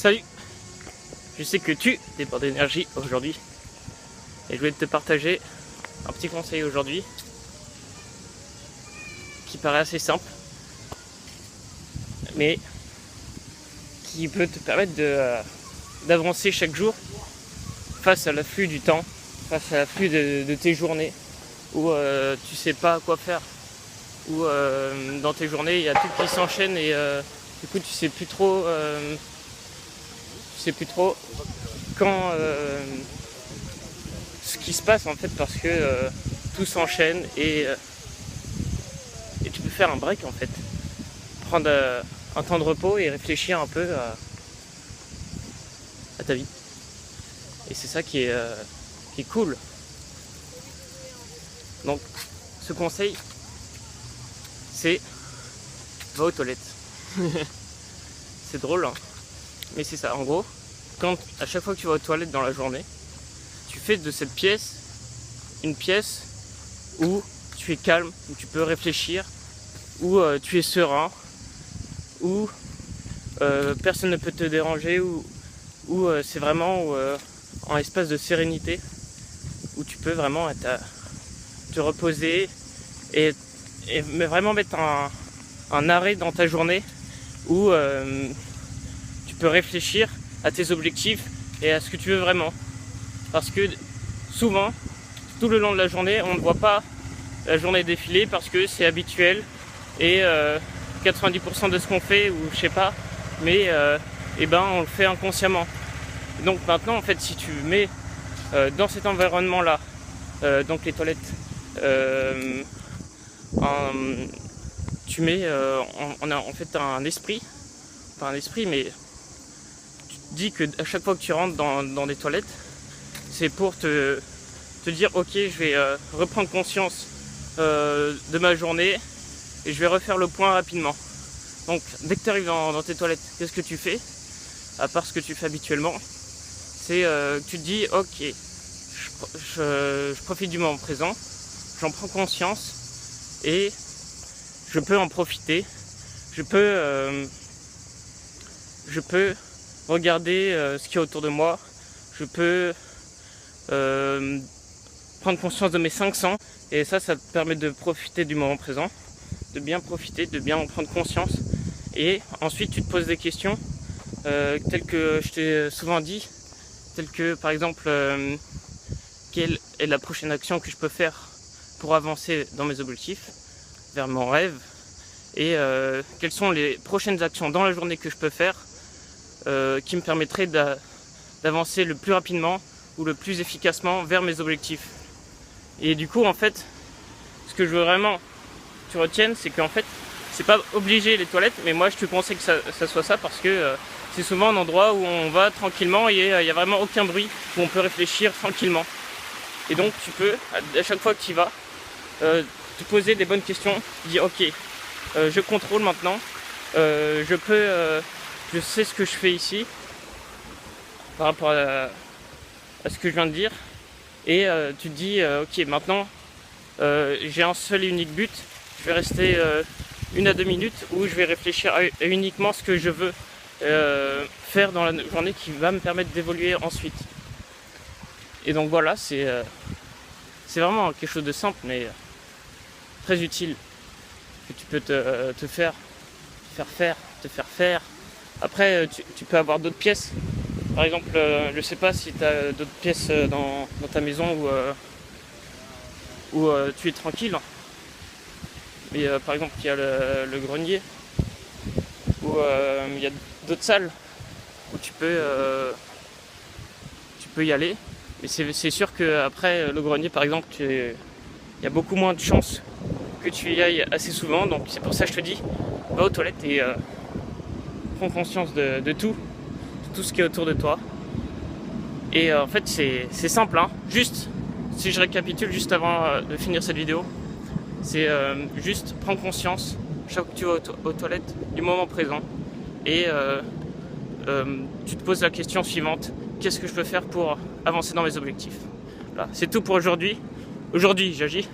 Salut! Je sais que tu débordes d'énergie aujourd'hui et je voulais te partager un petit conseil aujourd'hui qui paraît assez simple mais qui peut te permettre d'avancer chaque jour face à l'afflux du temps, face à l'afflux de tes journées où tu sais pas quoi faire, où dans tes journées il y a tout qui s'enchaîne et du coup tu sais plus trop quand ce qui se passe en fait, parce que tout s'enchaîne et tu peux faire un break en fait, prendre un temps de repos et réfléchir un peu à ta vie. Et c'est ça qui est cool. Donc ce conseil, c'est va aux toilettes. C'est drôle hein, mais c'est ça. En gros, à chaque fois que tu vas aux toilettes dans la journée, tu fais de cette pièce une pièce où tu es calme, où tu peux réfléchir, où tu es serein, où personne ne peut te déranger, où c'est vraiment un espace de sérénité, où tu peux vraiment te reposer mais vraiment mettre un arrêt dans ta journée, où tu peux réfléchir à tes objectifs et à ce que tu veux vraiment. Parce que souvent, tout le long de la journée, on ne voit pas la journée défiler parce que c'est habituel et 90% de ce qu'on fait, ou je sais pas, mais on le fait inconsciemment. Donc maintenant, en fait, si tu mets dans cet environnement-là, donc les toilettes, tu mets en fait un esprit, pas un esprit, mais tu te dis que à chaque fois que tu rentres dans des toilettes, c'est pour te dire ok, je vais reprendre conscience de ma journée et je vais refaire le point rapidement. Donc dès que tu arrives dans tes toilettes, qu'est-ce que tu fais? À part ce que tu fais habituellement, c'est que tu te dis ok, je profite du moment présent, j'en prends conscience et je peux en profiter, je peux regarder ce qu'il y a autour de moi, je peux prendre conscience de mes 5 sens, et ça te permet de profiter du moment présent, de bien profiter, de bien en prendre conscience. Et ensuite tu te poses des questions telles que je t'ai souvent dit, telles que par exemple quelle est la prochaine action que je peux faire pour avancer dans mes objectifs, vers mon rêve, et quelles sont les prochaines actions dans la journée que je peux faire qui me permettraient d'avancer le plus rapidement ou le plus efficacement vers mes objectifs. Et du coup en fait, ce que je veux vraiment que tu retiennes, c'est qu'en fait c'est pas obligé les toilettes, mais moi je te conseille que ça soit ça, parce que c'est souvent un endroit où on va tranquillement et il n'y a vraiment aucun bruit, où on peut réfléchir tranquillement. Et donc tu peux, à chaque fois que tu y vas, te poser des bonnes questions, dire ok, je contrôle maintenant, je sais ce que je fais ici par rapport à ce que je viens de dire, et tu te dis ok, maintenant j'ai un seul et unique but, je vais rester 1 à 2 minutes où je vais réfléchir à uniquement ce que je veux faire dans la journée, qui va me permettre d'évoluer ensuite. Et donc voilà, c'est vraiment quelque chose de simple mais très utile, que tu peux te faire faire. Après tu peux avoir d'autres pièces. Par exemple, je sais pas si tu as d'autres pièces dans ta maison où tu es tranquille. Mais par exemple, il y a le grenier, où il y a d'autres salles où tu peux y aller. Mais c'est sûr qu'après le grenier, par exemple, il y a beaucoup moins de chances que tu y ailles assez souvent. Donc c'est pour ça que je te dis, va aux toilettes et prends conscience de tout ce qui est autour de toi. Et en fait c'est simple hein. Juste, si je récapitule juste avant de finir cette vidéo, c'est juste prendre conscience chaque fois que tu vas aux toilettes du moment présent, et tu te poses la question suivante: qu'est-ce que je peux faire pour avancer dans mes objectifs? Voilà, c'est tout pour aujourd'hui. Aujourd'hui j'agis.